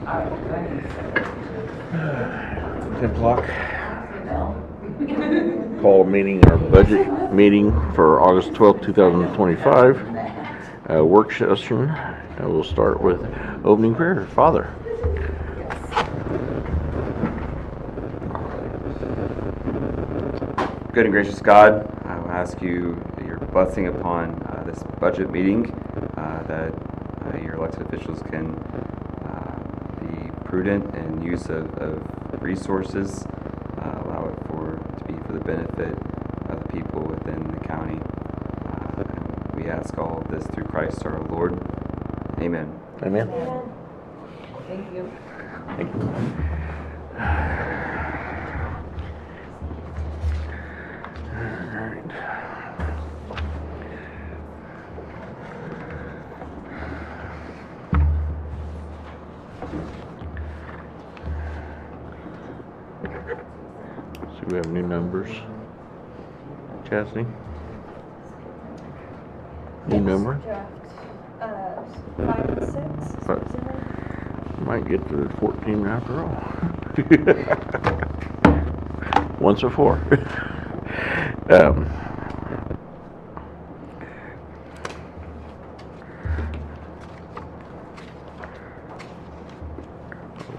10 o'clock. Call a meeting, our budget meeting for August 12th, 2025. Work session. We'll start with opening prayer. Father. Good and gracious God, I will ask you your blessing upon this budget meeting, that your elected officials can be prudent in use of resources, allow it to be for the benefit of the people within the county. And we ask all of this through Christ our Lord. Amen. Amen. Thank you. Thank you. So we have new numbers. Chastity? New number? Draft 5 and 6. But might get to 14 after all. Once or four.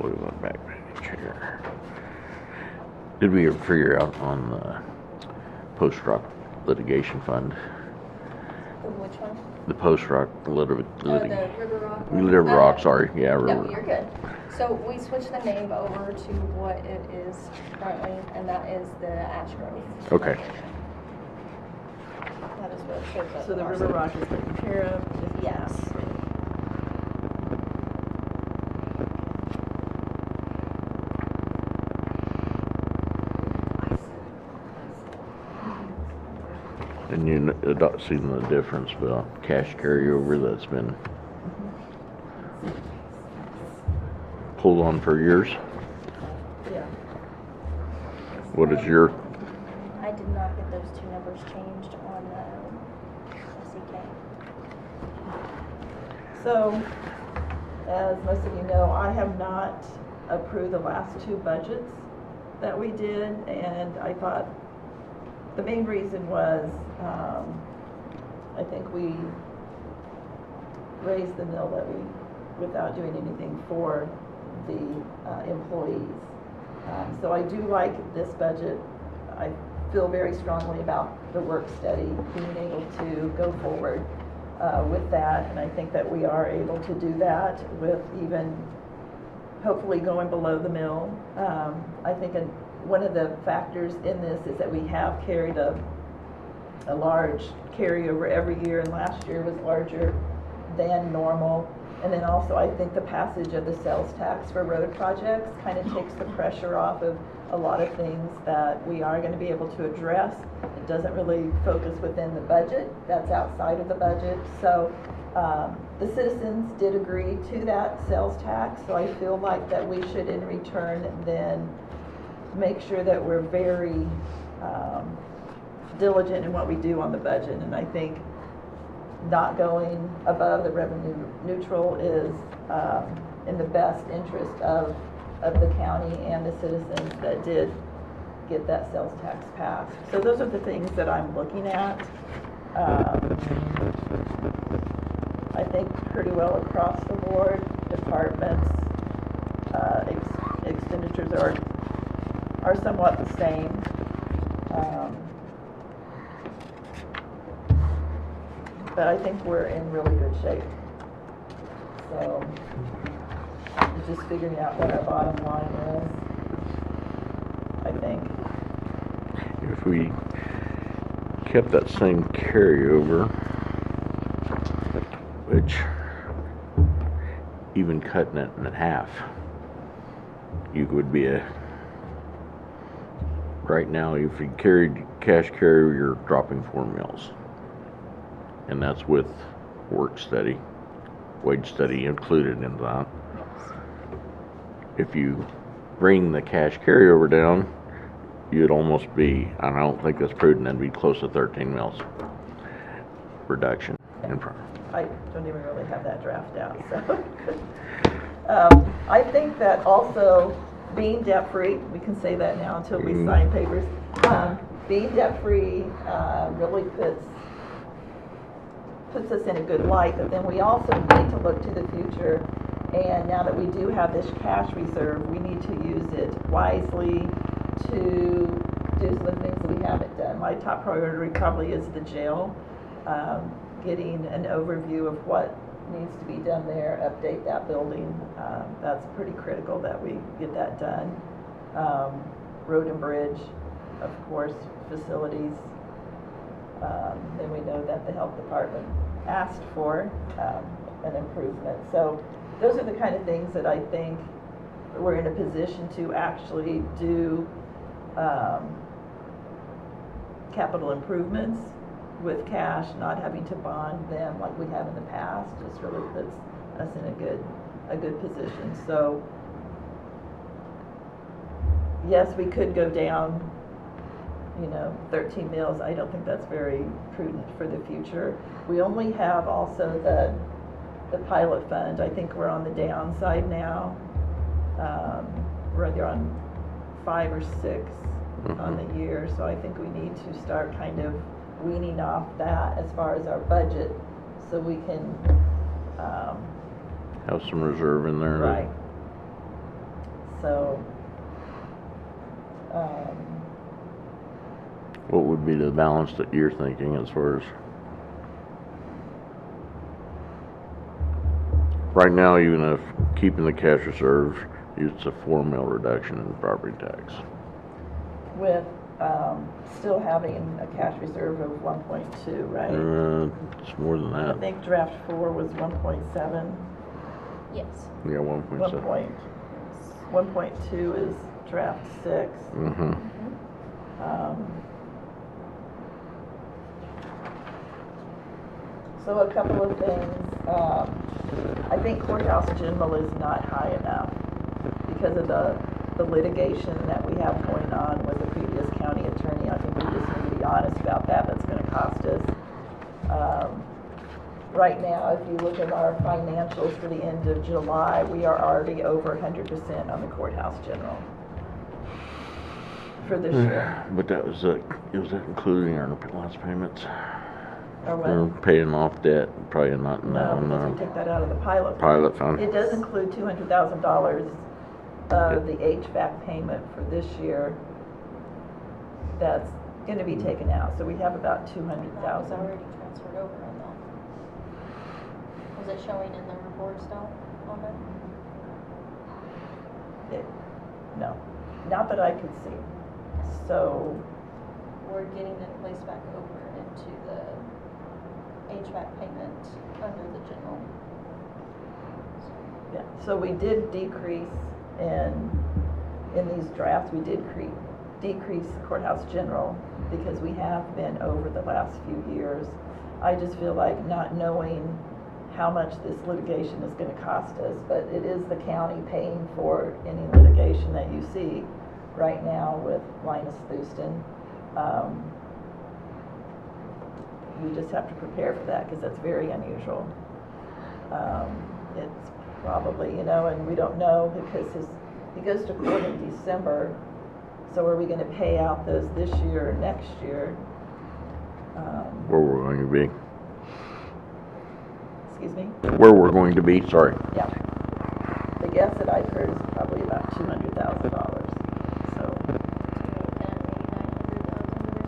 We went back page here. Did we ever figure out on the post-rock litigation fund? Which one? The post-rock The River Rock one? River Rock, sorry. Yeah, No, River. you're good. So we switched the name over to what it is currently, and that is the Ash Grove. Okay. That is what it shows up. So the on our River side. Rock is taken care of? Yes. And you not seen the difference with cash carryover that's been pulled on for years? Yeah. What is your, I did not get those two numbers changed on SEK. So, as most of you know, I have not approved the last two budgets that we did, and I thought the main reason was, I think we raised the mill levy without doing anything for the employees. So I do like this budget. I feel very strongly about the work study, being able to go forward with that, and I think that we are able to do that with even hopefully going below the mill. I think one of the factors in this is that we have carried a large carryover every year, and last year was larger than normal. And then also I think the passage of the sales tax for road projects kind of takes the pressure off of a lot of things that we are going to be able to address. It doesn't really focus within the budget, that's outside of the budget. So the citizens did agree to that sales tax, so I feel like that we should in return then make sure that we're very diligent in what we do on the budget. And I think not going above the revenue neutral is in the best interest of the county and the citizens that did get that sales tax passed. So those are the things that I'm looking at. I think pretty well across the board, departments, expenditures are somewhat the same. But I think we're in really good shape. So it's just figuring out what our bottom line is, I think. if we kept that same carryover, which even cutting it in half, you would be right now, if you carried cash carry, you're dropping 4 mills. And that's with work study, wage study included in that. If you bring the cash carryover down, you'd almost be, and I don't think that's prudent, that'd be close to 13 mills reduction. I don't even really have that draft out, so. I think that also being debt-free, we can say that now until we sign papers, being debt-free really puts us in a good light, but then we also need to look to the future. And now that we do have this cash reserve, we need to use it wisely to do some of the things that we haven't done. My top priority probably is the jail, getting an overview of what needs to be done there, update that building. That's pretty critical that we get that done. Road and bridge, of course, facilities. Then we know that the health department asked for an improvement. So those are the kind of things that I think we're in a position to actually do capital improvements with cash, not having to bond them like we have in the past. Just really puts us in a good position. So yes, we could go down, 13 mills. I don't think that's very prudent for the future. We only have also the pilot fund. I think we're on the downside now. We're either on 5 or 6 on the year, so I think we need to start kind of weaning off that as far as our budget, so we can Have some reserve in there. right. So What would be the balance that you're thinking as far as? Right now, even if keeping the cash reserves, it's a 4 mil reduction in property tax. with still having a cash reserve of 1.2, right? It's more than I that. think draft 4 was 1.7. Yes. Yeah, 1.7. 1.2 is draft 6. Mm-hmm. So a couple of things. I think courthouse general is not high enough because of the litigation that we have going on with the previous county attorney. I think we just need to be honest about that. That's going to cost us. Right now, if you look at our financials for the end of July, we are already over 100% on the courthouse general for this year. But that was was that including our last payments? Or We're what? paying off debt, probably not in that No, because we one. take that out of the pilot. Pilot fund. It does include $200,000 of the HVAC payment for this year. That's going to be taken out. So we have about That was 200,000. already transferred over though. Was it showing in the report still on it? No, not that I could see. So, We're getting it placed back over into the HVAC payment under the general. yeah, so we did decrease in these drafts, we did decrease courthouse general because we have been over the last few years. I just feel like not knowing how much this litigation is going to cost us, but it is the county paying for any litigation that you see right now with Linus Houston. We just have to prepare for that because that's very unusual. It's probably, and we don't know because he goes to court in December. So are we going to pay out those this year or next year? Where we're going to be. Excuse me? Where we're going to be, sorry. Yeah. The guess that I've heard is probably about $200,000. So, And maybe 900,000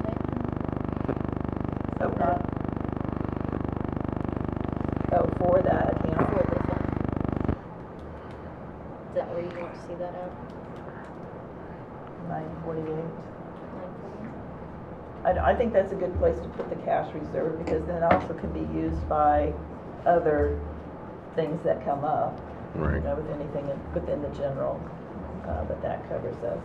so not. Oh, for that account. for this one. Is that where you want to see that at? 948. 940? I think that's a good place to put the cash reserve because then it also can be used by other things that come up. Right. With anything within the general, but that covers us.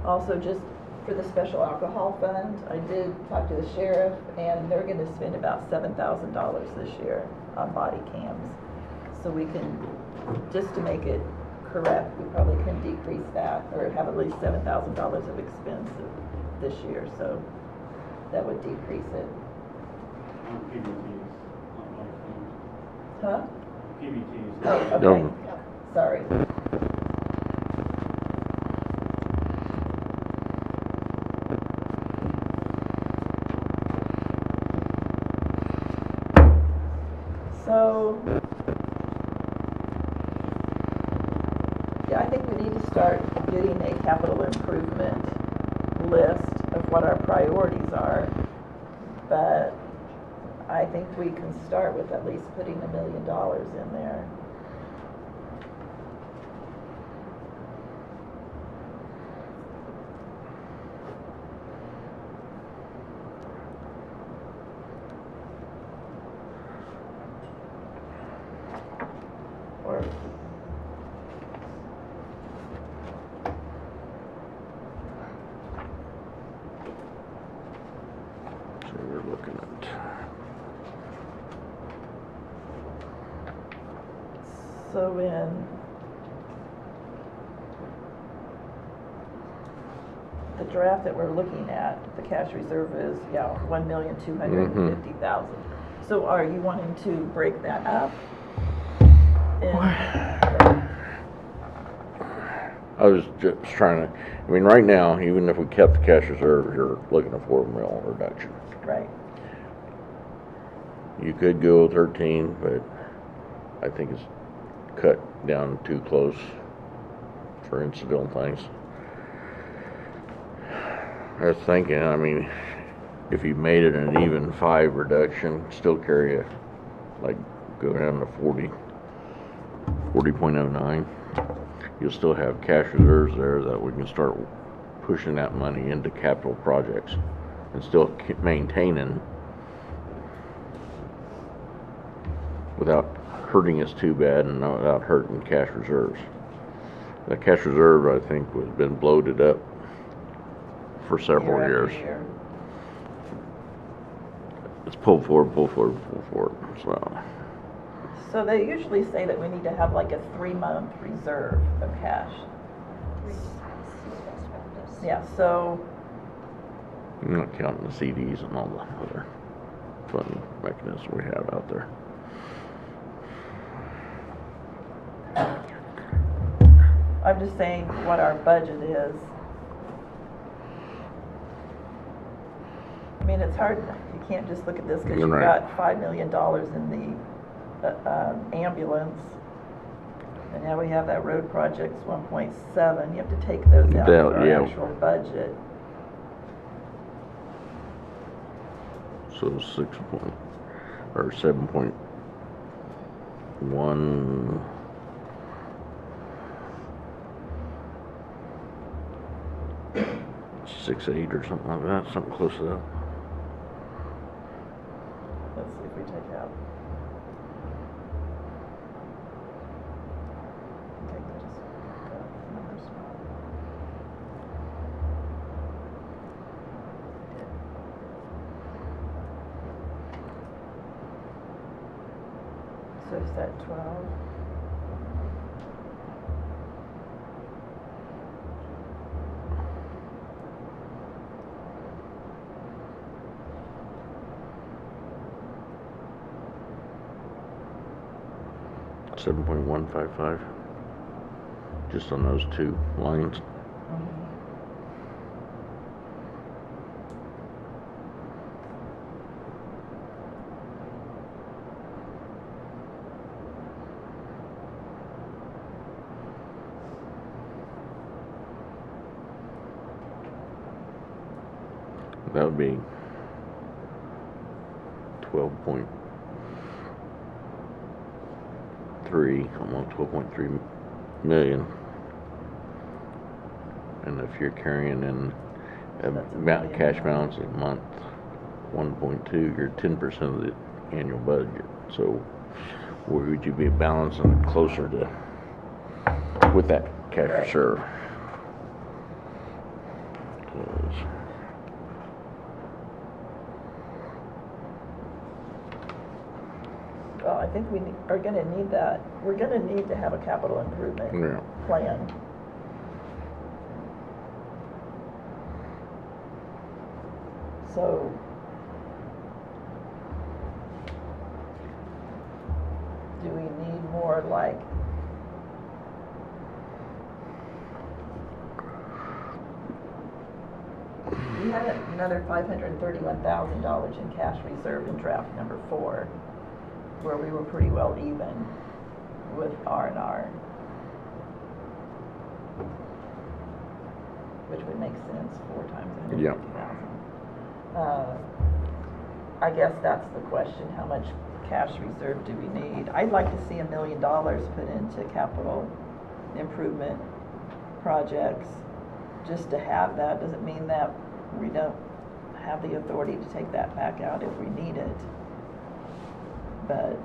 Also, just for the special alcohol fund, I did talk to the sheriff, and they're going to spend about $7,000 this year on body cams. So we can, just to make it correct, we probably can decrease that, or have at least $7,000 of expense this year. So that would decrease it. Huh? PBTs. Oh, okay, No. sorry. So, yeah, I think we need to start getting a capital improvement list of what our priorities are. But I think we can start with at least putting $1 million in there. Or So we're looking at, so in the draft that we're looking at, the cash reserve is, yeah, 1,250,000. So are you wanting to break that up? I was just trying to, I mean, right now, even if we kept the cash reserve, you're looking at $4 million reduction. Right, You could go 13, but I think it's cut down too close for incidental things. I was thinking, I mean, if you made it an even 5 reduction, still carry a, like, go down to 40.09. You'll still have cash reserves there that we can start pushing that money into capital projects and still keep maintaining without hurting us too bad and not without hurting cash reserves. The cash reserve, I think, has been bloated up for several year years. after year. It's pull forward, so. So they usually say that we need to have like a 3-month reserve of cash. Yeah, so, I'm not counting the CDs and all the other fund mechanisms we have out there. I'm just saying what our budget is. I mean, it's hard, you can't just look at this because you've Right. got $5 million in the ambulance. And now we have that road project's 1.7. You have to take those out of our Yeah. actual budget. So 7.1. $6.8 or something like that, something close to that. Let's see if we take out. Take those numbers. So is that 12? $7.155, just on those two lines. That would be 12.3, almost 12.3 million. And if you're carrying in So that's $1 million. cash balance a month, 1.2, you're 10% of the annual budget. So where would you be balancing closer to with that cash Right. reserve? 'Cause Well, I think we are gonna need that. We're gonna need to have a capital improvement Yeah. plan. So, more like we had another $531,000 in cash reserve in draft number 4, where we were pretty well even with R&R, which would make sense, 4 times Yeah. 150,000. I guess that's the question, how much cash reserve do we need? I'd like to see $1 million put into capital improvement projects, just to have that. Doesn't mean that we don't have the authority to take that back out if we need it. But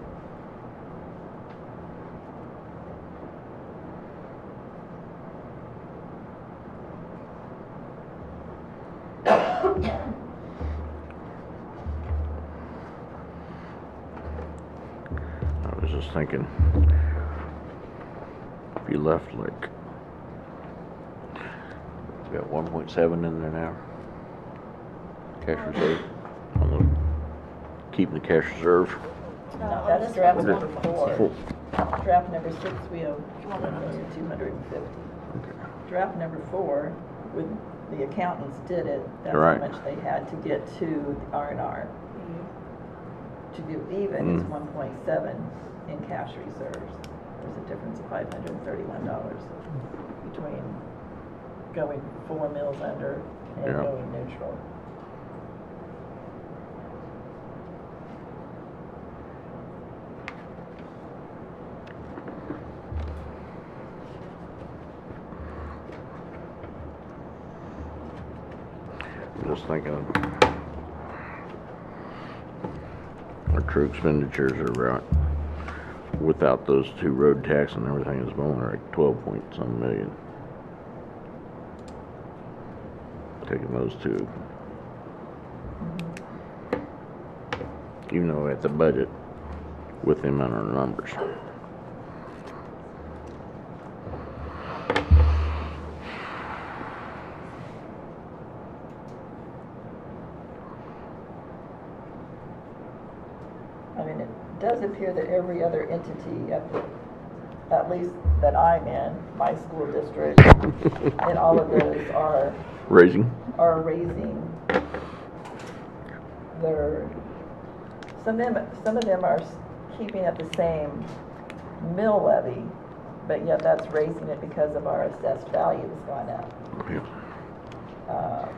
I was just thinking, if you left like, we got 1.7 in there now. Cash reserve. Keeping the cash reserve. no, on that's this draft one's number 4. Full. Draft number 6, we have 1,250,000. Okay. Draft number 4, with the accountants did it, that's Right. how much they had to get to the R&R. To do even is 1.7 in cash reserves. There's a difference of $531 between going 4 mils under and Yeah. going neutral. I'm just thinking, our true expenditures are right. Without those 2 road tax and everything is going like 12 point some million. Taking those 2. Even though at the budget with them in our numbers. I mean, it does appear that every other entity, at least that I'm in, my school district, and all of those are Raising? raising their, some of them are keeping at the same mill levy, but yet that's raising it because of our assessed value has gone up. Yeah.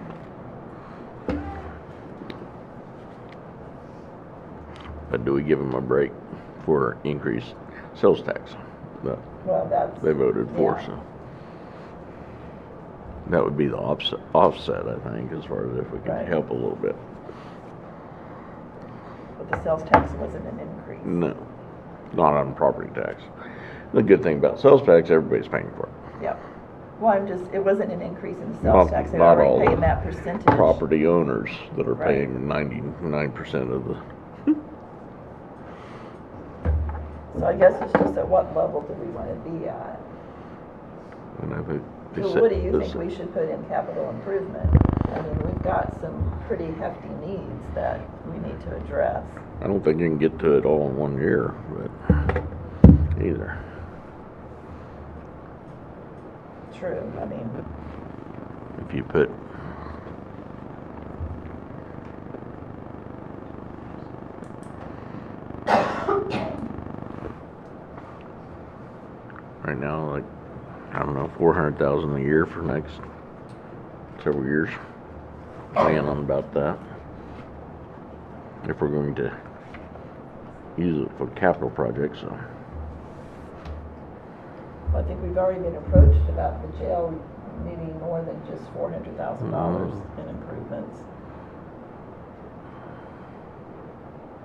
But do we give them a break for increased sales tax? That Well, that's. they voted for, yeah. so. That would be the offset, I think, as far as if we Right. can help a little bit. But the sales tax wasn't an increase. No, not on property tax. The good thing about sales tax, everybody's paying for it. Yep. Well, it wasn't an increase in the Not- sales tax, they're not all already paying the that percentage. Property owners that are Right. paying 99% of the, So I guess it's just at what level do we want to be at? and I think they So said what do you this- think we should put in capital improvement? I mean, we've got some pretty hefty needs that we need to address. I don't think you can get to it all in 1 year, but either. True, I mean, If you put right now, like, I don't know, 400,000 a year for next several years. Plan on about that. If we're going to use it for capital projects, so. I think we've already been approached about the jail needing more than just $400,000 in improvements.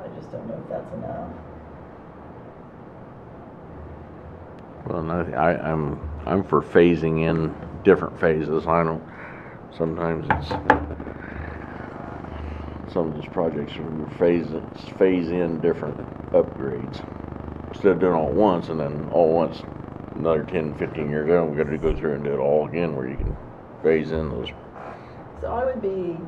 I just don't know if that's enough. Well, no, I'm for phasing in different phases. I don't, sometimes it's, some of these projects are phase in different upgrades. Instead of doing it all at once and then all at once, another 10, 15 years ago, we gotta go through and do it all again where you can phase in those. So I would be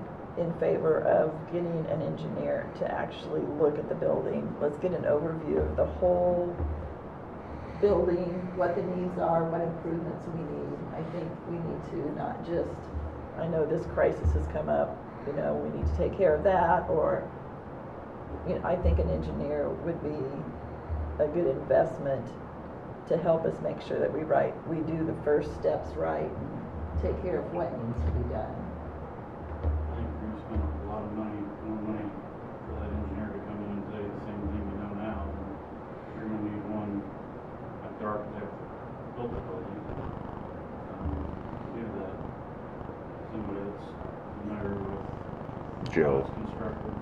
in favor of getting an engineer to actually look at the building. Let's get an overview of the whole building, what the needs are, what improvements we need. I think we need to not just, I know this crisis has come up, you know, we need to take care of that, or, you know, I think an engineer would be a good investment to help us make sure that we do the first steps right and take care of what needs to be done. I think we're gonna spend a lot of money, more money for that engineer to come in and say the same thing we know now. You're gonna need one, like the architect built the building, do that. Somebody that's familiar with Joe. how it's constructed.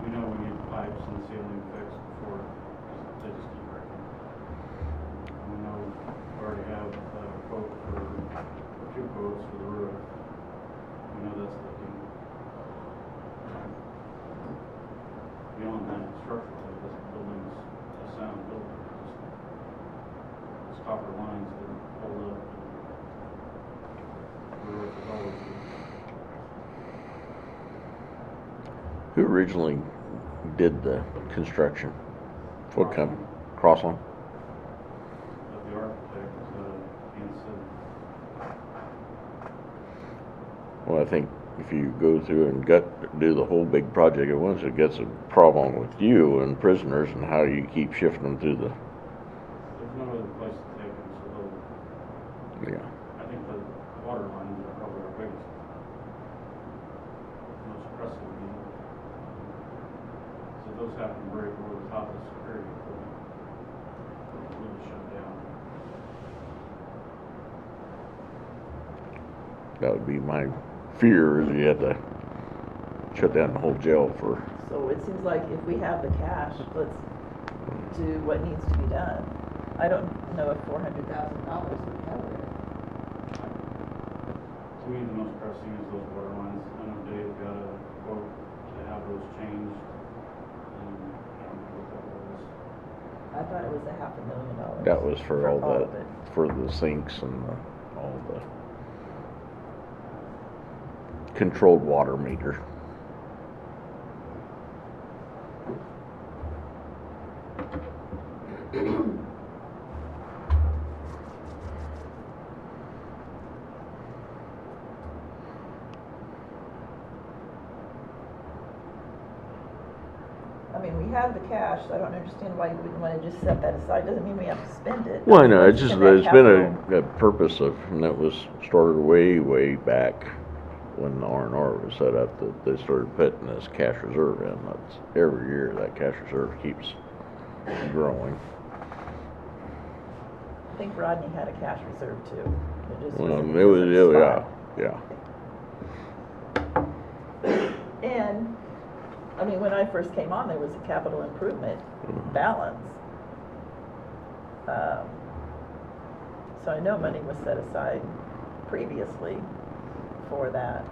We know we need pipes and ceiling fixed before they just keep breaking. We know we already have a quote for, or 2 quotes for the roof. We know that's looking. Beyond that, structurally, this building's a sound building. It's copper lines that hold up. The roof is always good. Who originally did the construction? What company? Crossland? But the architect is Hanson. Well, I think if you go through and do the whole big project at once, it gets a problem with you and prisoners and how you keep shifting them through the, There's no other place to take them, so yeah. I think the water lines are probably our biggest, most pressing need. So those have to break over the top of the security equipment. We'll just shut down. That would be my fear, is you had to shut down the whole jail for, So it seems like if we have the cash, let's do what needs to be done. I don't know if $400,000 would cover it. To me, the most pressing is those water lines. I know Dave got a quote to have those changed, and I don't know what that was. I thought it was $500,000. that was for all of that, it. for the sinks and all the controlled water meter. I mean, we have the cash, so I don't understand why you wouldn't want to just set that aside. Doesn't mean we have to spend it. Well, I know, it's just, Spend that it's been capital. a purpose of, and that was started way, way back when the R&R was set up, that they started putting this cash reserve in. That's, every year, that cash reserve keeps growing. I think Rodney had a cash reserve too. It just Well, was it was, a yeah, spot. yeah. And, I mean, when I first came on, there was a capital improvement Mhm. balance. So I know money was set aside previously for that,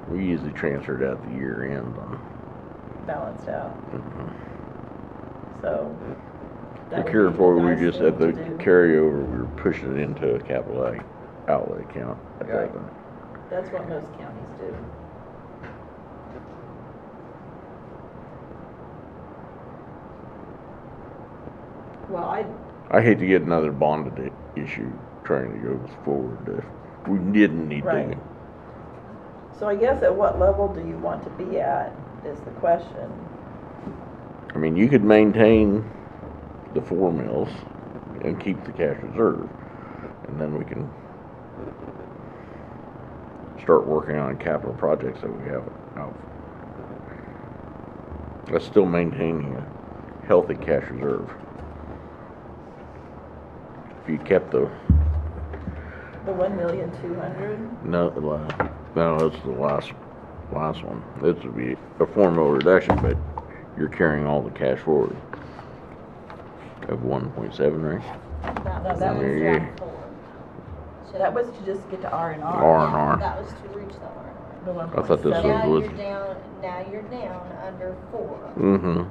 We usually transferred out the year end on, balanced out. mhm. So. The that would Cure be Board, we nice just thing had the to do. carryover, we were pushing it into a capital outlay account at that Right. time. That's what most counties do. Well, I hate to get another bonded issue trying to go forward if we didn't need Right. to. so I guess at what level do you want to be at is the question. I mean, you could maintain the 4 mills and keep the cash reserve, and then we can start working on capital projects that we have out. That's still maintaining a healthy cash reserve. If you kept the, The 1,200,000. no, that's the last one. This would be a formal reduction, but you're carrying all the cash forward of 1.7, right? That No, was that on was- step 4. So That was to just get to R&R. R&R. That was to reach the R&R. The I thought this Now was- you're down, under 4, Mm-hmm.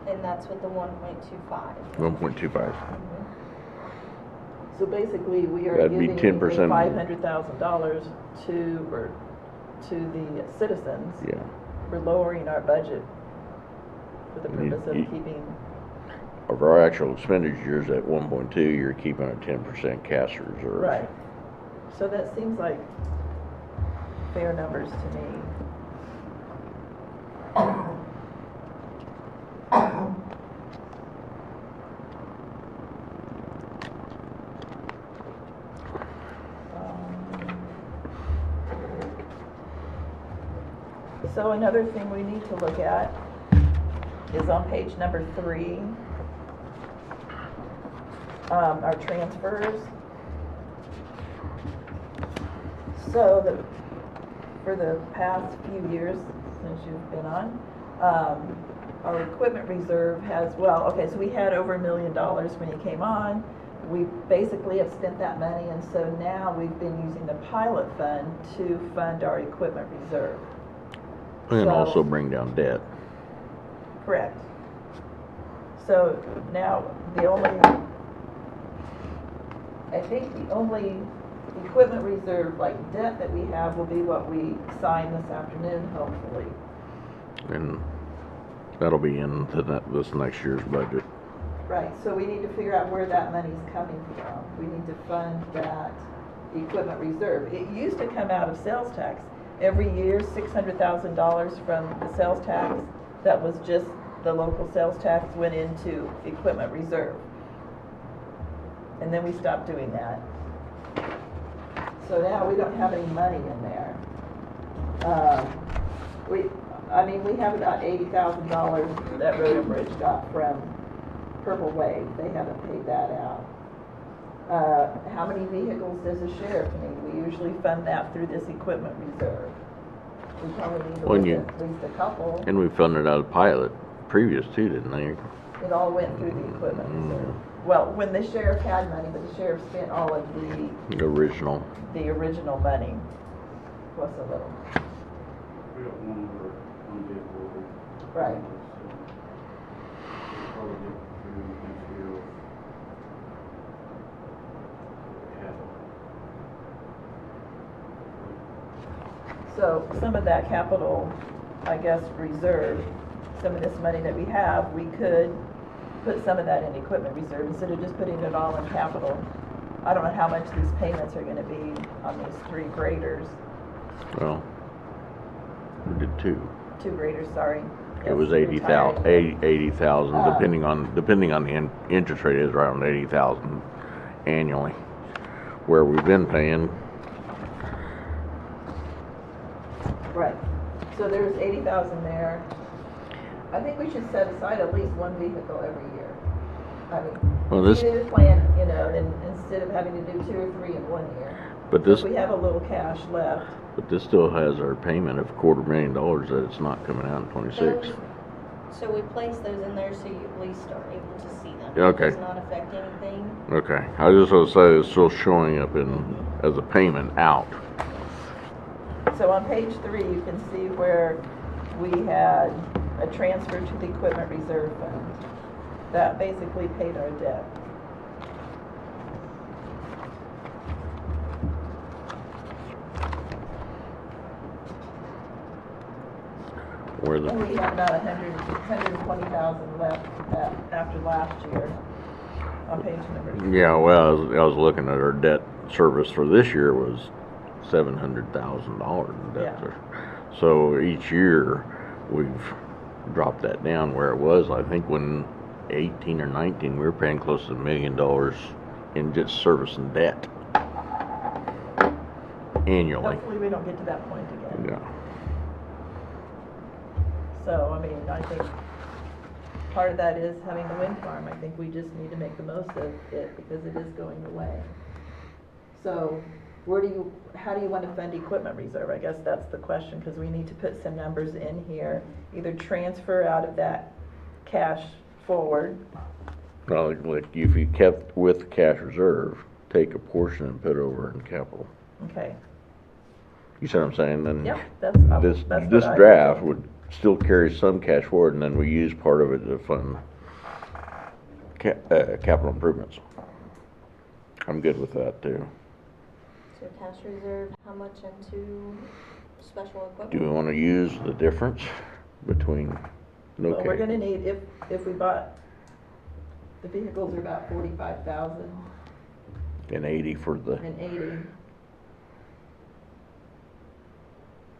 and that's with the 1.25. 1.25. So basically, we are That'd be giving 10%. $500,000 to the citizens. Yeah. We're lowering our budget for the You- purpose of you- keeping, of our actual expenditures at 1.2, you're keeping a 10% cash reserve. Right. So that seems like fair numbers to me. So another thing we need to look at is on page number 3, our transfers. So for the past few years since you've been on, our equipment reserve has, so we had over $1 million when you came on. We basically have spent that money, and so now we've been using the pilot fund to fund our equipment reserve. And So- also bring down debt. Correct. So now I think the only equipment reserve, like debt that we have, will be what we sign this afternoon, hopefully. And that'll be in this next year's budget. Right, so we need to figure out where that money's coming from. We need to fund that equipment reserve. It used to come out of sales tax. Every year, $600,000 from the sales tax, that was just the local sales tax, went into equipment reserve. And then we stopped doing that. So now we don't have any money in there. We have about $80,000 that Road and Bridge got from Purple Wave. They haven't paid that out. How many vehicles does the sheriff need? We usually fund that through this equipment reserve. We probably need to When look you- at least a couple. And we funded out of pilot previous too, didn't they? It all went through the equipment reserve. Well, when the sheriff had money, but the sheriff spent all of The original. the original money, plus a little. We got one vehicle over. Right. We'll probably get through next year with So some of that capital, I guess, reserve, some of this money that we have, we could put some of that in equipment reserve instead of just putting it all in capital. I don't know how much these payments are gonna be on these 3 graders, Well, we did 2. 2 graders, sorry. It was Yes, 80,000, retired. 80,000, Oh. depending on the interest rate is around 80,000 annually. Where we've been paying, Right, so there's 80,000 there. I think we should set aside at least 1 vehicle every year. I Well, mean, this- we need to plan, and instead of having to do 2 or 3 in 1 year. but this, If we have a little cash left, still has our payment of $250,000 that it's not coming out in 26. So we place those in there so you at least are able to see them. Yeah, okay. It does not affect anything. Okay, I just want to say it's still showing up as a payment out. so on page 3, you can see where we had a transfer to the equipment reserve fund. That basically paid our debt. Where And the, we had about 120,000 left after last year on page number. yeah, well, I was looking at our debt service for this year was $700,000 in debt. Yeah. So each year, we've dropped that down where it was, I think when 18 or 19, we were paying close to $1 million in just service and debt annually. Hopefully, we don't get to that point again. Yeah. So, I mean, I think part of that is having the wind farm. I think we just need to make the most of it because it is going away. So, how do you want to fund equipment reserve? I guess that's the question, because we need to put some numbers in here. Either transfer out of that cash forward. Well, like if you kept with the cash reserve, take a portion and put it over in capital. Okay. You see what I'm saying? Then Yep, this what I draft think. would still carry some cash forward, and then we use part of it to fund capital improvements. I'm good with that too. So cash reserve, how much into special equipment? Do we want to use the difference between no Well, we're cash? gonna need, if we bought The vehicles are about 45,000 and 80 for the, and 80.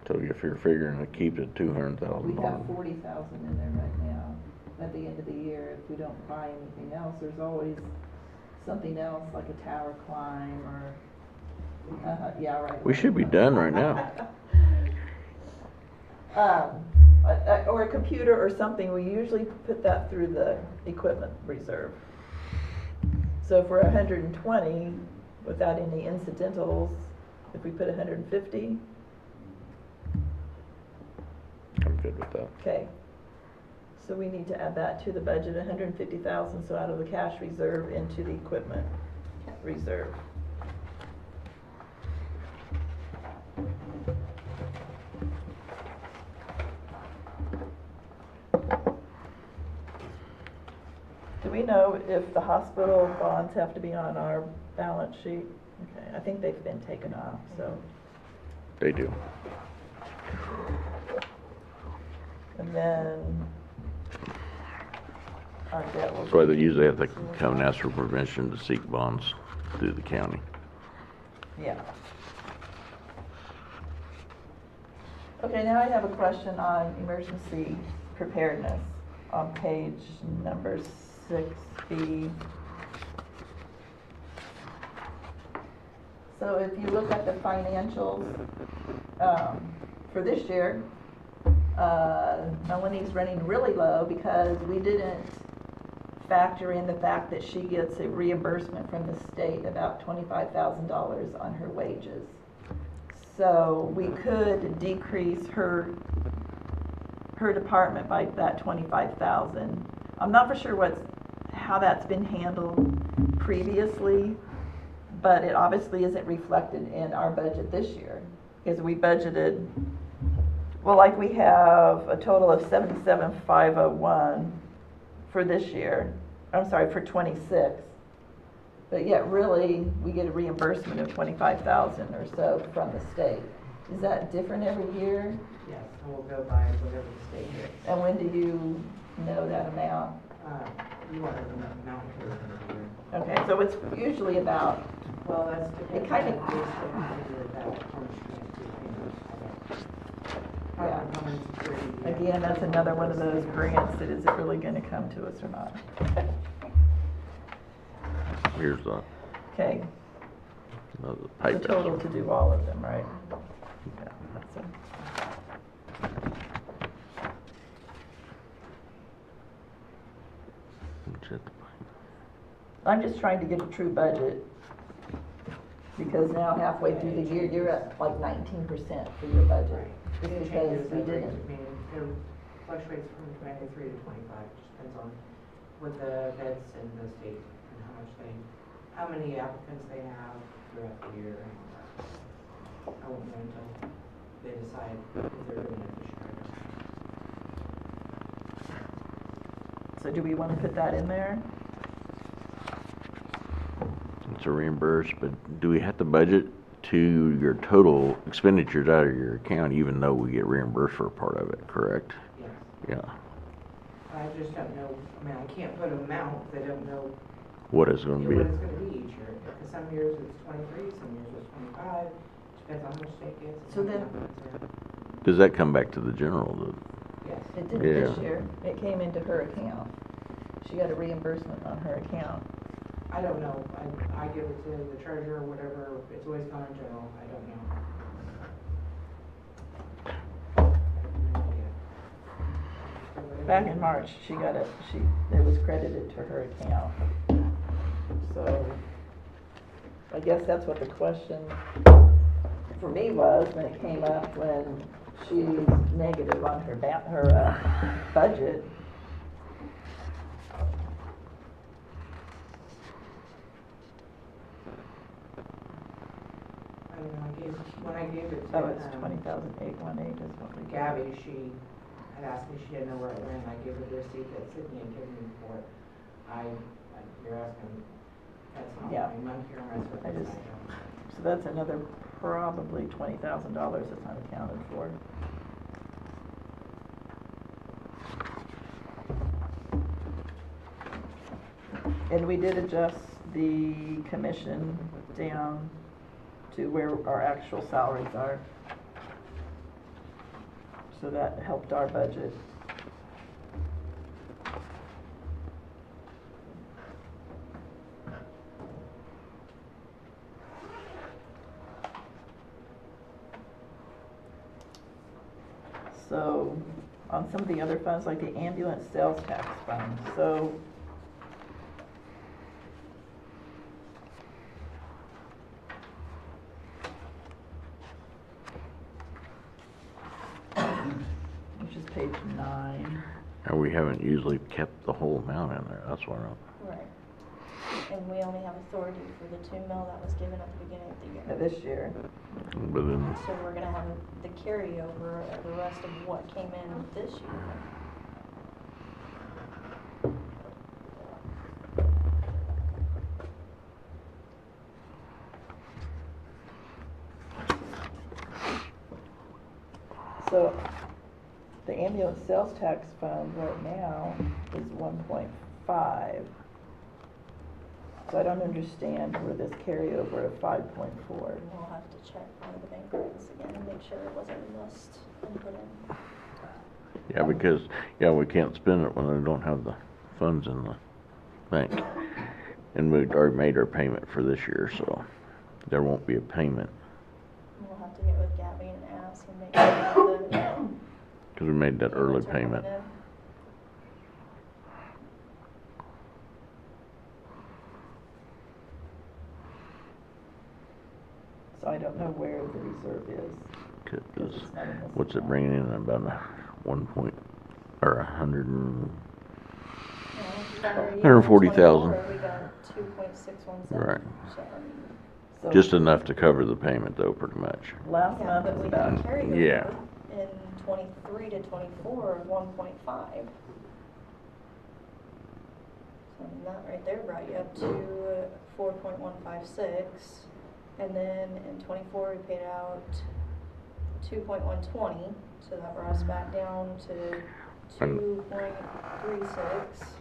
so if you're figuring to keep it We 200,000 have dollars. 40,000 in there right now. At the end of the year, if we don't buy anything else, there's always something else like a tower climb or, yeah, right. We should be done right now. Or a computer or something, we usually put that through the equipment reserve. So if we're 120 without any incidentals, if we put 150, I'm good with that. okay. So we need to add that to the budget, 150,000, so out of the cash reserve into the equipment reserve. Do we know if the hospital bonds have to be on our balance sheet? Okay, I think they've been taken off, so. They do. And then our debt will. That's why they usually have to come and ask for permission to seek bonds through the county. Yeah. Okay, now I have a question on emergency preparedness on page number 6B. So if you look at the financials, for this year, Melanie's running really low because we didn't factor in the fact that she gets a reimbursement from the state about $25,000 on her wages. So we could decrease her department by that 25,000. I'm not for sure how that's been handled previously, but it obviously isn't reflected in our budget this year because we budgeted, well, like we have a total of 77,501 for this year. I'm sorry, for 26. But yet really, we get a reimbursement of 25,000 or so from the state. Is that different every year? Yes, and we'll go by whatever the state is. And when do you know that amount? You want to amount to it. Okay, so it's usually about, Well, that's. It kind of- Based on how much Yeah. Homeland Security. again, that's another one of those grants that is it really gonna come to us or not? Here's the, Okay, the the pipe. total to do all of them, right? Yeah, that's it. I'm just trying to get a true budget, because now halfway through the year, you're at like 19% for your budget. Right. Just It because changes we every, didn't. I mean, it fluctuates from 23 to 25, just depends on what the vets in the state and how many applicants they have throughout the year. I won't know until they decide if they're doing it this year. So do we want to put that in there? It's a reimburse, but do we have to budget to your total expenditures out of your account even though we get reimbursed for a part of it, correct? Yes. Yeah. I just don't know, I mean, I can't put an amount, they don't know What is it what gonna be? it's gonna be each year. Because some years it's 23, some years it's 25, depends on how much state gets. and So how then- many applicants there. Does that come back to the general? Yes. It didn't this Yeah. year. It came into her account. She got a reimbursement on her account. I don't know, I give it to the treasurer, or whatever, it's always gone in general, I don't know. I have no idea. So whatever Back you- in March, she got it, it was credited to her account. So, I guess that's what the question for me was when it came up, when she's negative on her budget. I don't know, when I gave it to. Oh, it's 20,818 is what we got. Gabby, she had asked me, she didn't know where it went, I gave her the receipt that Sydney had given me for it. You're asking, that's not Yeah. my money here, that's what I it is. just- So that's another probably $20,000 that's unaccounted for. And we did adjust the commission down to where our actual salaries are. So that helped our budget. So, on some of the other funds, like the ambulance sales tax fund, so which is page 9. And we haven't usually kept the whole amount in there, that's why I don't. Right. And we only have authority for the 2 mil that was given at the beginning of the year. This year. But then, So we're gonna have the carryover of the rest of what came in this year. So, the ambulance sales tax fund right now is 1.5. So I don't understand where this carryover of 5.4. We'll have to check one of the bank records again and make sure it wasn't missed and put in. yeah, because, yeah, we can't spend it when they don't have the funds in the bank. And we'd already made our payment for this year, so there won't be a payment, We'll have to get with Gabby and ask and make sure that the because we made that early payments are coming payment. in. So I don't know where the reserve is. 'Cause it's not in this what's it account. bringing in, about a 1 point, or 100 and, Yeah, for 140,000. 24, we got 2.617. Right. So, So just enough to cover the payment though, pretty much. last yeah, month but was we had about, carryover Yeah. in 23 to 24 of 1.5. So that right there brought you up to 4.156. And then in 24, we paid out 2.120, so that brought us back down to And- 2.36.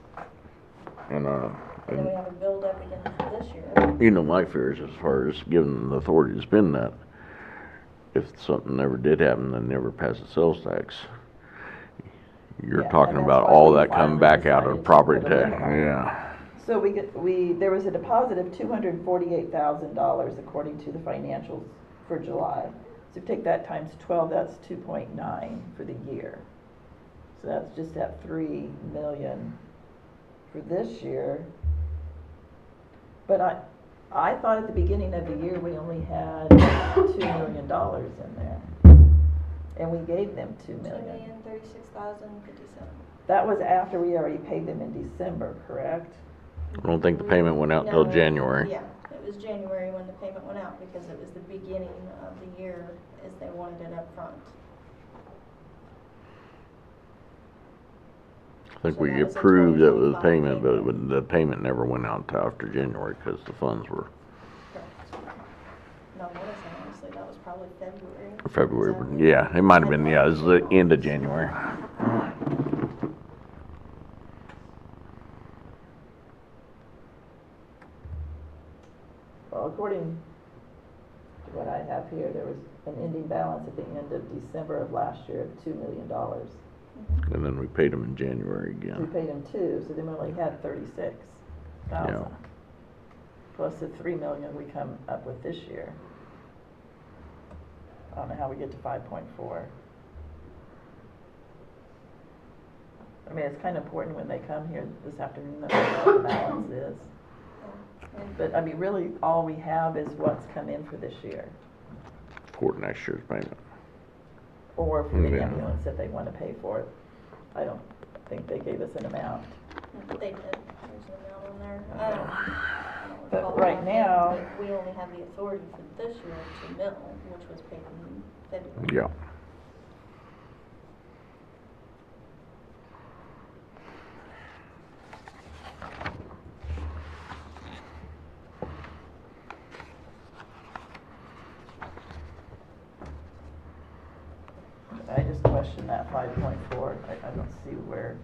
And, And then we have a build up again for this year. you know, my fears as far as giving them the authority to spend that, if something never did happen, they never pass the sales tax. You're Yeah, talking and about that's why all we that come finally back out decided of to property put a tax, limit on it. yeah. so there was a deposit of $248,000 according to the financials for July. So if you take that times 12, that's 2.9 for the year. So that's just at 3 million for this year. But I thought at the beginning of the year, we only had $2 million in there. And we gave them $2 million. $2,036,057. That was after we already paid them in December, correct? I don't think the payment went out till No, January. Yeah, it was January when the payment went out because it was the beginning of the year as they wanted it up front. I think So we that was a approved that was 2025 payment, but payment. the payment never went out until after January because the funds were Correct. No, what is that, honestly, that was probably February. February, Is that but what- yeah, it might have been, yeah, it was the end of January. Well, according to what I have here, there was an ending balance at the end of December of last year of $2 million. Mhm. And then we paid them in January We again. paid them 2, so then we only had 36,000. Yeah. Plus the 3 million we come up with this year. I don't know how we get to 5.4. I mean, it's kind of important when they come here this afternoon that we know what the balance is. Yeah. And But I mean, really, all we have is what's come in for this year, For next year's payment. or for the Yeah. ambulance that they want to pay for it. I don't think they gave us an amount. They did, there's an amount on there. I don't But recall right offhand, now- but we only have the authority for this year to mill, which was paid in February. Yeah. I just question that 5.4. I don't see where.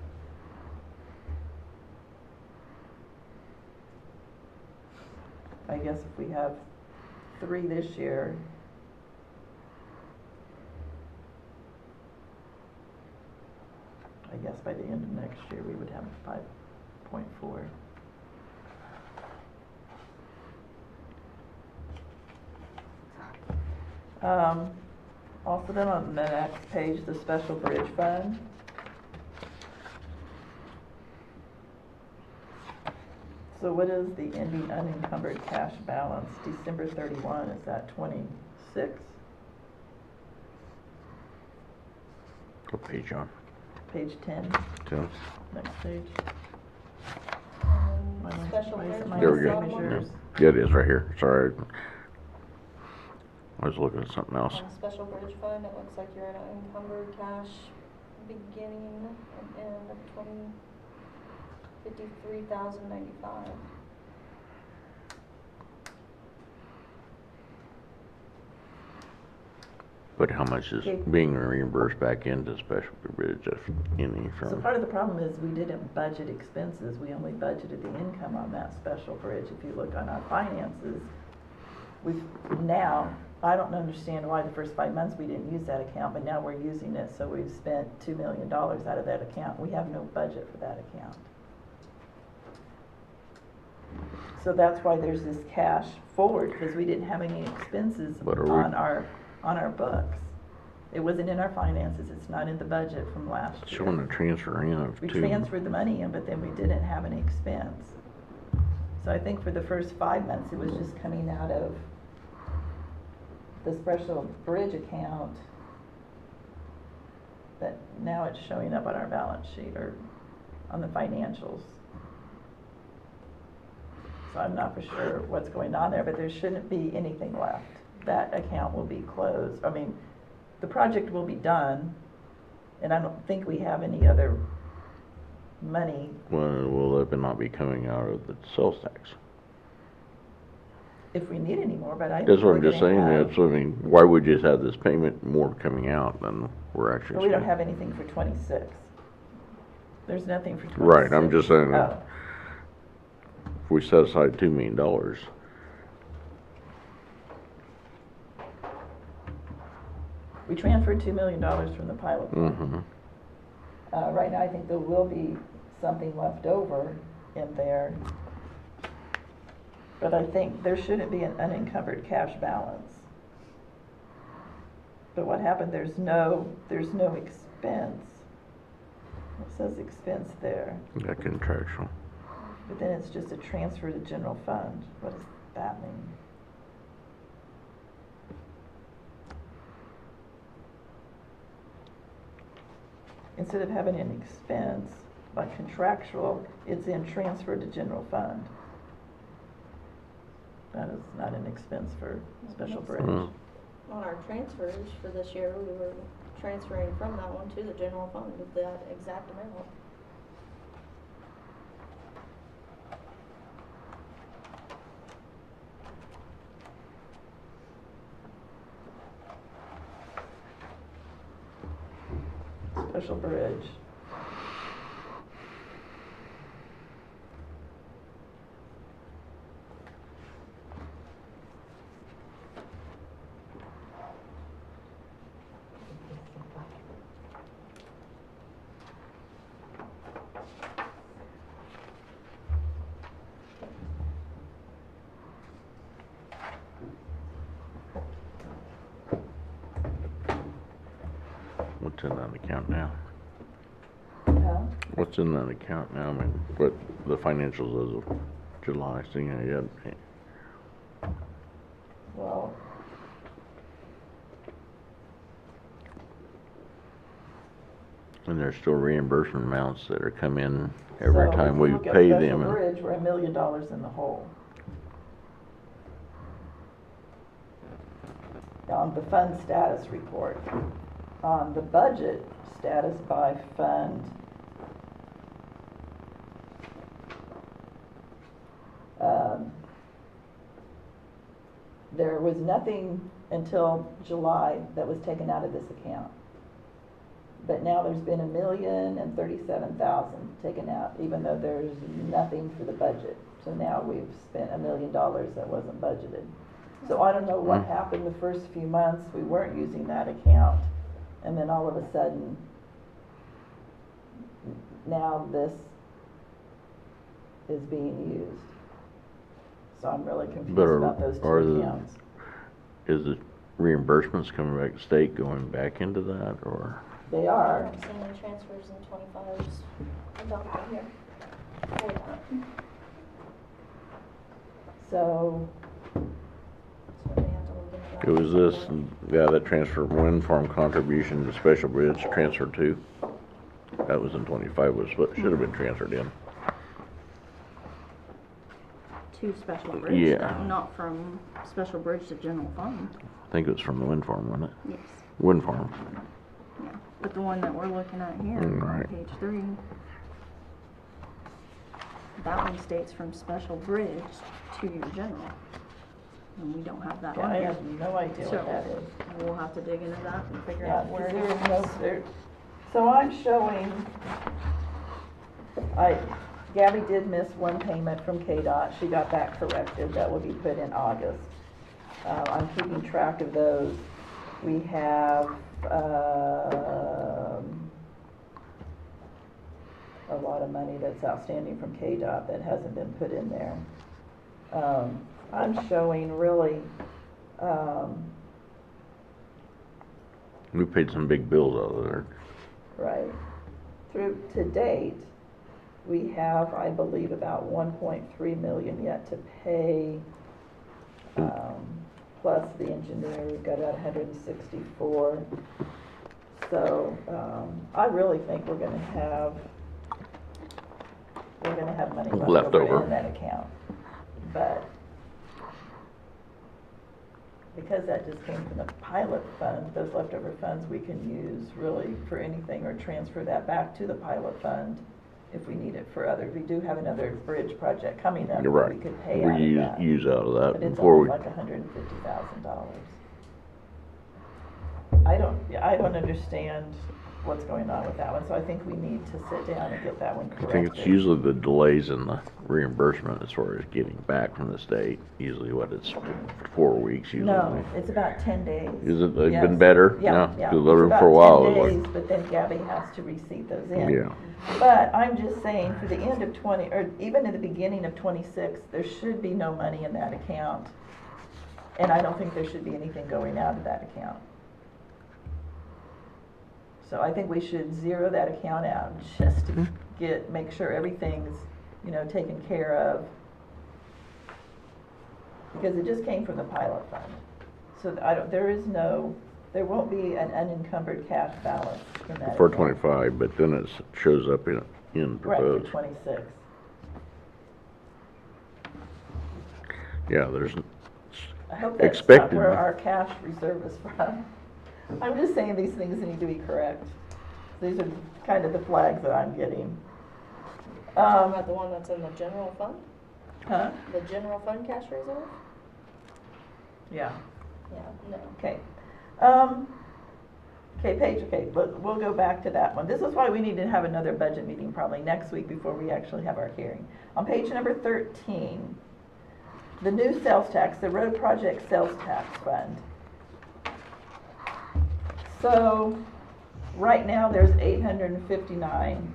I guess if we have 3 this year, I guess by the end of next year, we would have 5.4. Also then on the next page, the special bridge fund. So what is the ending unencumbered cash balance, December 31, is that 26? What page on? Page 10, 10? next page. Special Why is it bridge minus There we go. signatures? Yeah, it is right here. Sorry. I was looking at something else. On the special bridge fund, it looks like you're in unencumbered cash beginning and end of 53,095. But how much is Okay. being reimbursed back into special bridge, if any, So from? part of the problem is we didn't budget expenses, we only budgeted the income on that special bridge. If you look on our finances, we've now, I don't understand why the first 5 months we didn't use that account, but now we're using it, so we've spent $2 million out of that account. We have no budget for that account. So that's why there's this cash forward, because we didn't have any expenses But are we- on our books. It wasn't in our finances, it's not in the budget from last year. Showing a transfer in of We two. transferred the money in, but then we didn't have any expense. So I think for the first 5 months, it was just coming out of the special bridge account. But now it's showing up on our balance sheet or on the financials. So I'm not for sure what's going on there, but there shouldn't be anything left. That account will be closed. I mean, the project will be done, and I don't think we have any other money. Well, will it not be coming out of the sales tax? If we need any more, but I. That's what I'm we're just gonna saying, have- that's, I mean, why would you just have this payment more coming out than we're actually But we don't spending? have anything for 26. There's nothing for 26. Right, I'm just saying that. Oh, If we set aside $2 million, we transferred $2 million from the pilot plant. mm-hmm, Right now, I think there will be something left over in there. But I think there shouldn't be an unencumbered cash balance. But what happened, there's no expense. It says expense there, that contractual. but then it's just a transfer to general fund. What does that mean? Instead of having an expense, like contractual, it's in transfer to general fund. That is not an expense for special bridge. Mm. On our transfers for this year, we were transferring from that one to the general fund with that exact amount. Special bridge. What's in that account now? Huh? What's in that account now? I mean, what, the financials as of July, seeing it yet? Well, And there's still reimbursement amounts that are come in every so if time you we look at pay special them. bridge, we're $1 million in the hole. On the fund status report. On the budget status by fund, there was nothing until July that was taken out of this account. But now there's been $1,037,000 taken out, even though there's nothing for the budget So now we've spent $1 million that wasn't budgeted. So I don't know what Hmm. happened the first few months, we weren't using that account. And then all of a sudden, now this is being used. So I'm really confused But about those two are the- accounts. Is the reimbursements coming back to state going back into that, or? They I are, don't see any transfers in 25's adopted here for that. so, So we have to look into that. It was this, yeah, that transfer from wind farm contribution to special bridge transfer to. That was in 25, was what should have been transferred in. To Special Bridge, Yeah. though, not from Special Bridge to General Fund. I think it was from the wind farm, wasn't it? Yes, Wind farm. yeah. But the one that we're looking at here, Mm, on right. page 3, that one states from Special Bridge to your general. And we don't have that yeah, on I here. have no idea So what that is. we'll have to dig into that and figure Yeah, out where there it is no, is. there, so I'm showing, Gabby did miss one payment from KDOT, she got that corrected, that will be put in August. I'm keeping track of those. We have, a lot of money that's outstanding from KDOT that hasn't been put in there. I'm showing really, We paid some big bills out of there. right. Through, to date, we have, I believe, about 1.3 million yet to pay, plus the engineer, we've got about 164. So, I really think we're gonna have money Left left over over. in that account. But because that just came from the pilot fund, those leftover funds we can use really for anything, or transfer that back to the pilot fund if we need it for other, we do have another bridge project coming up You're that right. we could pay out of We that. use out of But that it's before only we, like $150,000. I don't understand what's going on with that one, so I think we need to sit down and get that one I corrected. think it's usually the delays in the reimbursement as far as getting back from the state. Usually what, it's 4 weeks usually. No, it's about 10 days. Is it, they've Yes. been better? Yeah, No, yeah. 'cause It's for about a while, 10 it was days, like, but then Gabby has to receipt those in. yeah. But I'm just saying, for the end of 20, or even at the beginning of 26, there should be no money in that account. And I don't think there should be anything going out of that account. So I think we should zero that account out, just to make sure everything's, taken care of. Because it just came from the pilot fund. So there won't be an unencumbered cash balance in that. For account. 25, but then it shows up in Right, for proposed. 26. Yeah, there's, I hope that's not Expected. where our cash reserve is from. I'm just saying these things need to be correct. These are kind of the flags that I'm getting. Talking about the one that's in the general fund? Huh? The general fund cash reserve? Yeah, Yeah, no. okay. We'll go back to that one. This is why we need to have another budget meeting probably next week before we actually have our hearing. On page number 13, the new sales tax, the road project sales tax fund. So, right now, there's 859.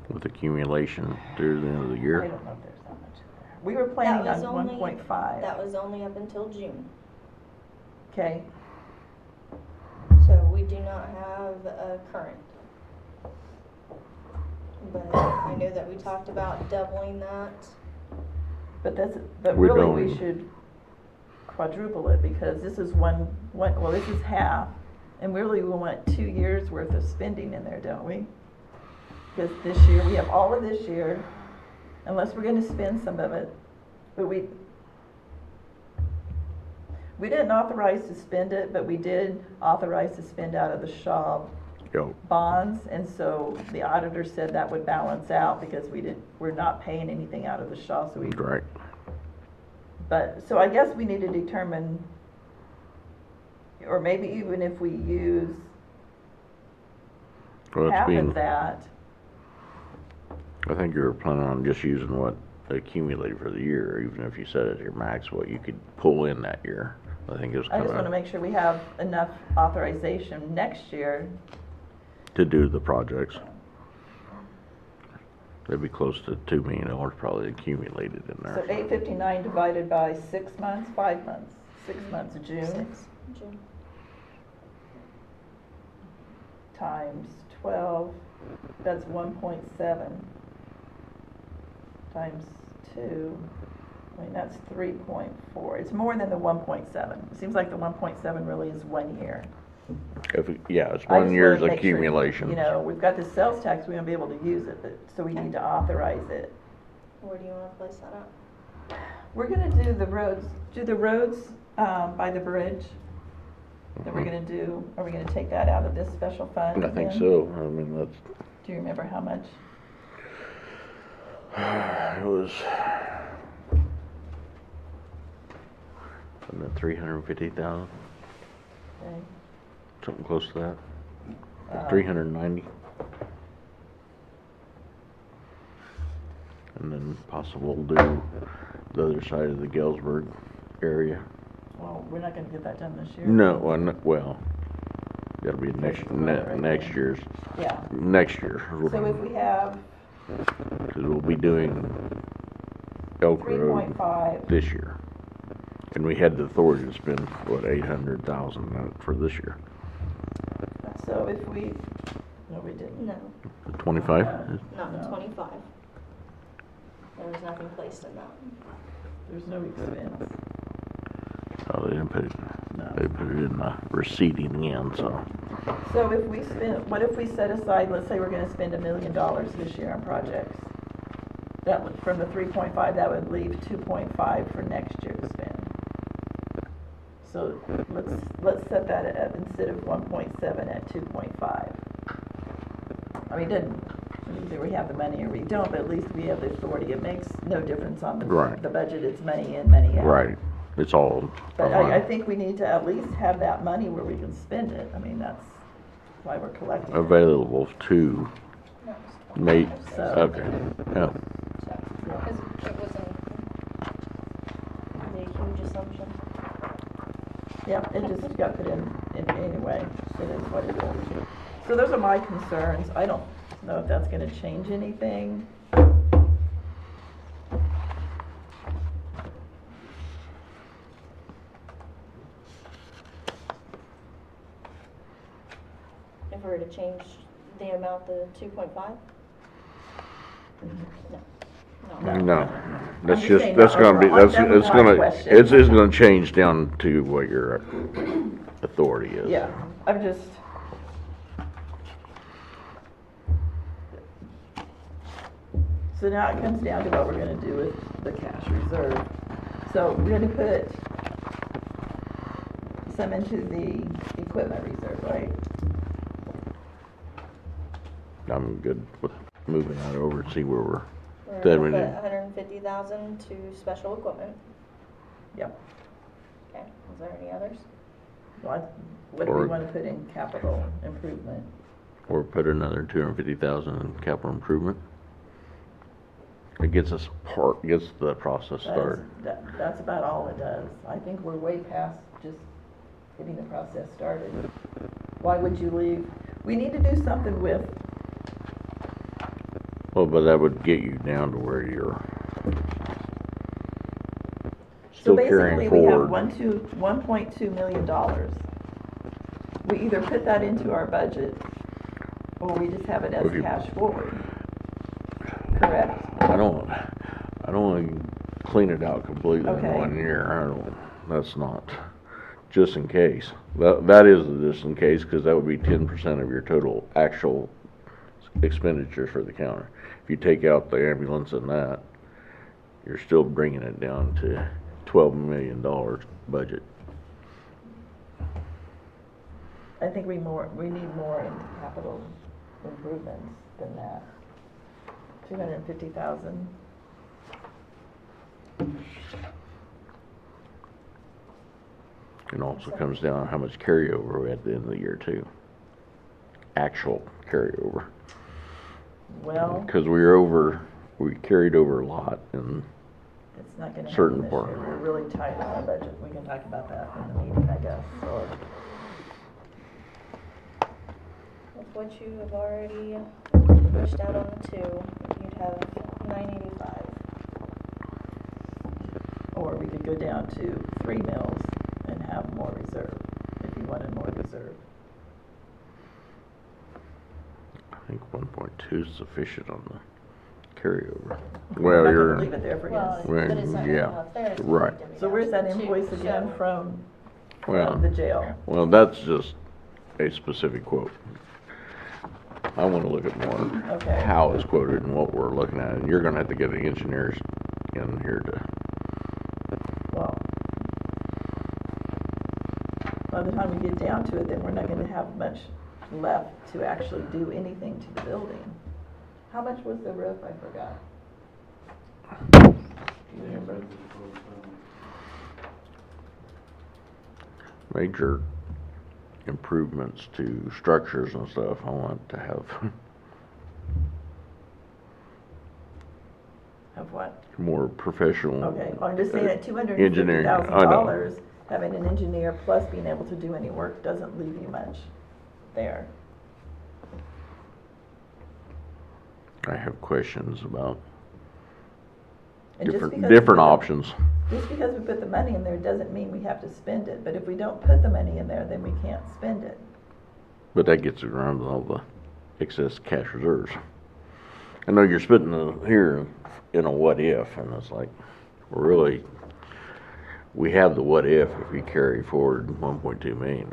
with accumulation through the end of the I year. don't know if there's that much in there. We were planning That was on only- 1.5, That was only up until June. okay? So we do not have a current. But I know that we talked about doubling that. But We really, don't- we should quadruple it, because this is this is half, and really we want 2 years' worth of spending in there, don't we? Because this year, we have all of this year, unless we're gonna spend some of it, but we didn't authorize to spend it, but we did authorize to spend out of the Shaw Yo, bonds, and so the auditor said that would balance out, because we're not paying anything out of the Shaw, so right. so I guess we need to determine, or maybe even if we use Well, it's half being, of that, I think you were planning on just using what, accumulated for the year, even if you set it at your max, what you could pull in that year. I think it was I just wanna kinda make sure we have enough authorization next year. to do the projects. It'd be close to $2 million probably accumulated in So there. 859 divided by 6 months, 5 months, 6 months, June, 6, June. times 12, that's 1.7. Times 2, I mean, that's 3.4. It's more than the 1.7. It seems like the 1.7 really is 1 year. Yeah, it's I one just year's wanna make sure, accumulation. You know, we've got the sales tax, we won't be able to use it, but, so we need to authorize it. Where do you wanna place that at? We're gonna do the roads, by the bridge that we're Mhm. gonna do, are we gonna take that out of this special fund? I think again? so. I mean, that's, Do you remember how much? it was, wasn't it 350,000, Okay. something close to that, Uh, 390. And then possible to do the other side of the Galesburg area. Well, we're not gonna get that done this year. No, well, that'll be There's next, the road right next there. year's, Yeah, next year. so if we have Cause we'll be doing Elk Road 3.5, this year. And we had the authority to spend, what, 800,000 for this year? so if we, no, we didn't. No, The 25? not in No. 25. There was nothing placed in that. There's no expense, Oh, they didn't put it, no. they put it in the receipting end, so. So if we spend, what if we set aside, let's say we're gonna spend $1 million this year on projects? That would, from the 3.5, that would leave 2.5 for next year to spend. So let's set that at, instead of 1.7 at 2.5. I mean, either we have the money or we don't, but at least we have the authority. It makes no difference on Right. the budget, it's money in, money out. Right, it's all. But I think we need to at least have that money where we can spend it. I mean, that's why we're collecting it. Available to No, it was Nate, 25, So- okay, yeah. Because it wasn't a huge assumption. Yeah, it just got put in anyway. It is what it is. So those are my concerns. I don't know if that's gonna change anything. If we were to change the amount, the 2.5? No. No, that's just just, saying that's that gonna be, overall. that's, That was it's my gonna, question. it's gonna change down to what your authority is. Yeah, I'm just. So now it comes down to what we're gonna do with the cash reserve. So we're gonna put some into the equipment reserve, right? I'm good with moving that over and see where we're, We're Then gonna we put did. 150,000 to special equipment. Yep. Okay, is there any others? What do we Or- wanna put in capital improvement? or put another 250,000 in capital improvement. It gets gets the process started. That's about all it does. I think we're way past just getting the process started. Why would you leave? We need to do something with, Well, but that would get you down to where you're so still carrying basically we have forward. $1.2 million. We either put that into our budget or we just have it as If you- cash forward. Correct? I don't wanna clean it out completely in Okay. 1 year. That's not, just in case. That is the just in case, cause that would be 10% of your total actual expenditures for the counter. If you take out the ambulance and that, you're still bringing it down to $12 million budget. I think we need more in capital improvements than that. 250,000. It also comes down how much carryover we had at the end of the year too. Actual carryover. Well, Because we carried over a lot in It's not gonna Certain happen this year. part. We're really tight on our budget. We can talk about that in the meeting, I guess, or. With what you have already pushed out on the two, you'd have 985. Or we could go down to 3 mills and have more reserve, if you wanted more reserve. I think 1.2 is sufficient on the carryover. We're Well, not you're, gonna leave it there for Well, us. Well, but it's not yeah, enough there. It's right. gonna be So where's down that to two, invoice again so- from well, the jail? well, that's just a specific quote. I want to look at more Okay. how it's quoted and what we're looking at. And you're going to have to get the engineers in here to, Well, by the time we get down to it, then we're not gonna have much left to actually do anything to the building. How much was the roof? I forgot. Do you remember? major improvements to structures and stuff. I want to have Of what? more professional. Okay, well, I'm just saying at Engineering, I know. $250,000, having an engineer plus being able to do any work doesn't leave you much there. I have questions about And just different because we different put the- options. Just because we put the money in there doesn't mean we have to spend it, but if we don't put the money in there, then we can't spend it. But that gets around all the excess cash reserves. I know you're spitting here in a what if, and it's like, really, we have the what if we carry forward $1.2 million.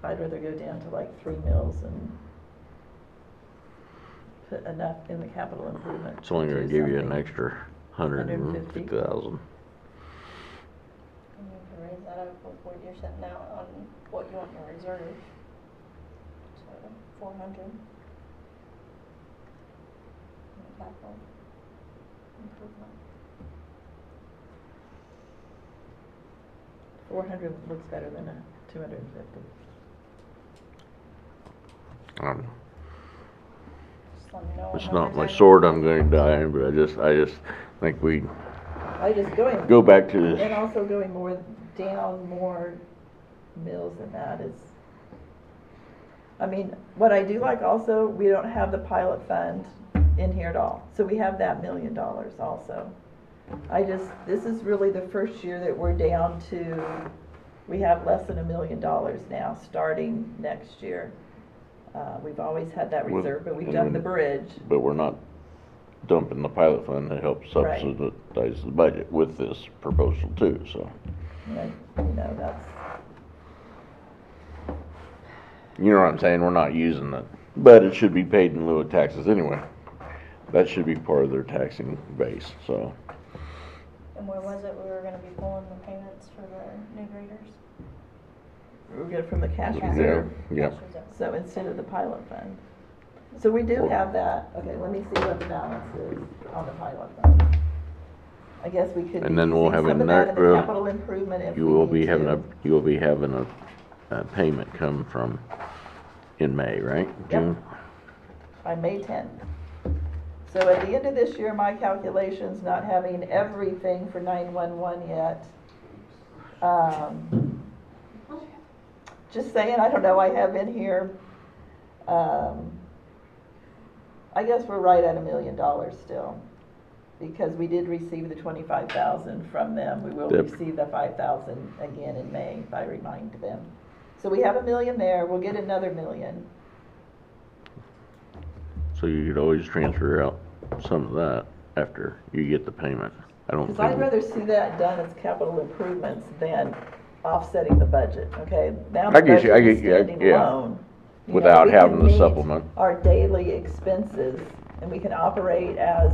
I'd rather go down to like 3 mills and put enough in the capital improvement. It's only gonna do give you an something. extra 150,000. And you can raise that up with what you're setting out on what you want in reserve. So 400. In capital improvement. 400 looks better than a 250. Just let me know what It's not numbers my I can sword put I'm going to die in, but I just think we I just going, go back to this. and also going more down, more mills than that is, I mean, what I do like also, we don't have the pilot fund in here at all. So we have that $1 million also. This is really the first year that we're down to, we have less than $1 million now, starting next year. We've always had that Well, reserve, but we've and done the then- bridge. But we're not dumping the pilot fund to help Right. subsidize the budget with this proposal too, so. That's, You know what I'm saying? We're not using it, but it should be paid in lieu of taxes anyway. That should be part of their taxing base, so. And where was it we were gonna be pulling the payments for the new graders? we'll get it from the cash Yeah. reserve. Yeah. Cash reserve. So instead of the pilot fund. So we do have that. Okay, let me see what the balance is on the pilot fund. I guess we could be And then we'll using have some of that in the another- capital improvement if we You will need be having to. a payment come from in May, right? Yep. June? By May 10th. So at the end of this year, my calculations, not having everything for 911 yet. Just saying, I don't know, I have in here, I guess we're right at $1 million still. Because we did receive the 25,000 from them. We will Yep. receive the 5,000 again in May, if I remind them. So we have $1 million there, we'll get another $1 million. So you could always transfer out some of that after you get the payment. I don't Because I'd think, rather see that done as capital improvements than offsetting the budget, okay? Now I the get you, budget I is get you, standing yeah. alone. You know, Without we can having the meet supplement. Our daily expenses, and we can operate as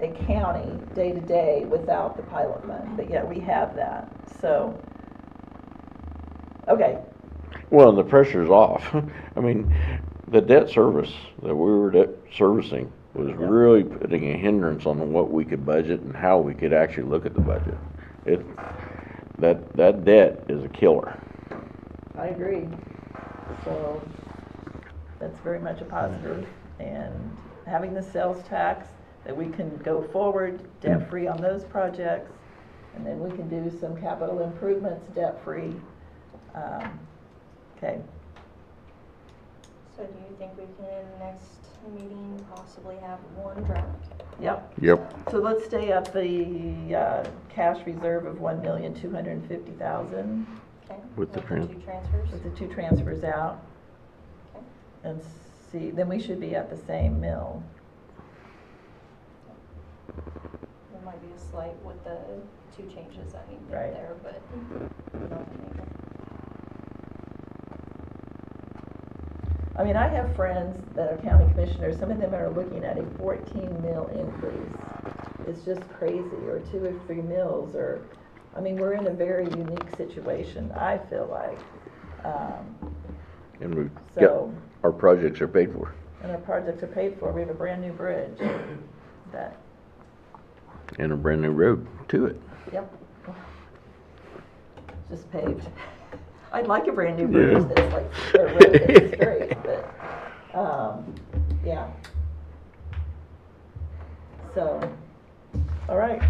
a county day to day without the pilot fund, but yet we have that, so. Okay, well, the pressure's off. I mean, the debt service that we were servicing was really putting a hindrance on what we could budget and how we could actually look at the budget. That debt is a killer. I agree. So that's very much a positive. And having the sales tax, that we can go forward debt-free on those projects. And then we can do some capital improvements debt-free. Okay. So do you think we can, next meeting, possibly have one draft? Yep. Yep. So let's stay at the cash reserve of $1,250,000 Okay. With the two transfers? with the 2 transfers out. Okay. And see, then we should be at the same mill. There might be a slight with the 2 changes that need to be Right. there, but nothing major. I mean, I have friends that are county commissioners, some of them are looking at a 14 mil increase. It's just crazy, or 2 or 3 mills, or, I mean, we're in a very unique situation, I feel like. And we So, get, our projects are paid for. and our projects are paid for, we have a brand-new bridge that, And a brand new road to it. yep, just paved. I'd like a brand-new bridge Yeah. that's like, a road that's straight, but, yeah. So, all right.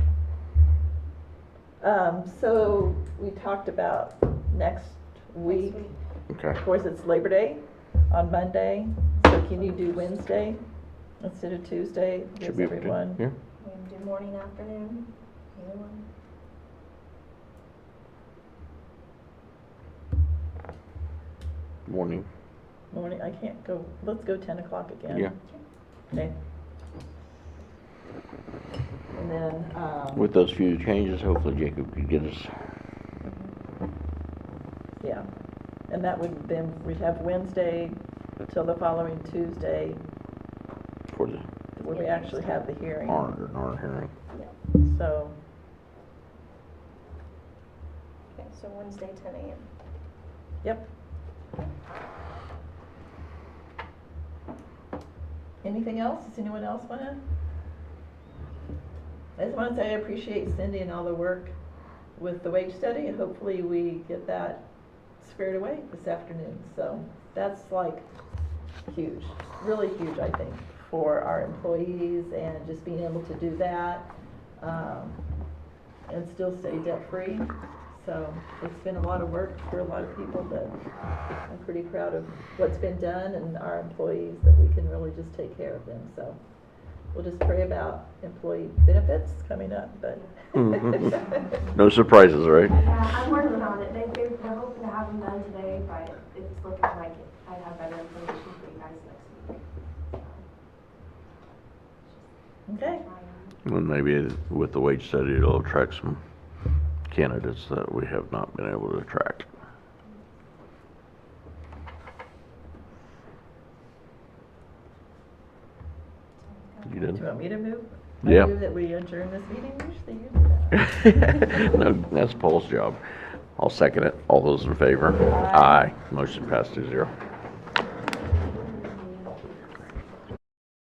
So we talked about next week. Okay. Of course, it's Labor Day on Monday, so can you do Wednesday instead of Tuesday? Should Gives be able to. everyone. Yeah. We can do morning, afternoon, either one. Morning. Morning, I can't go, let's go 10 o'clock again. Yeah. Okay. And then, With those few changes, hopefully Jacob could get us. yeah, and that would, then we'd have Wednesday till the following Tuesday, For the where we actually have the hearing. our hearing. So, Okay, so Wednesday, 10 a.m. yep. Anything else? Does anyone else wanna? I just wanna say I appreciate Cindy and all the work with the wage study, and hopefully we get that squared away this afternoon. So that's like huge, really huge, I think, for our employees, and just being able to do that, and still stay debt-free. So it's been a lot of work for a lot of people, but I'm pretty proud of what's been done, and our employees, that we can really just take care of them. So we'll just pray about employee benefits coming up, but. No surprises, right? Yeah, I'm working on it. They're hoping to have them done today, but it's looking like I'd have better information for you guys next week. Okay, Well, maybe with the wage study, it'll attract some candidates that we have not been able to attract. You do did? you want me to move? Yeah. I move that we adjourn this meeting, usually you do that. No, that's Paul's job. I'll second it. All those in favor? Aye. Motion passed 2-0.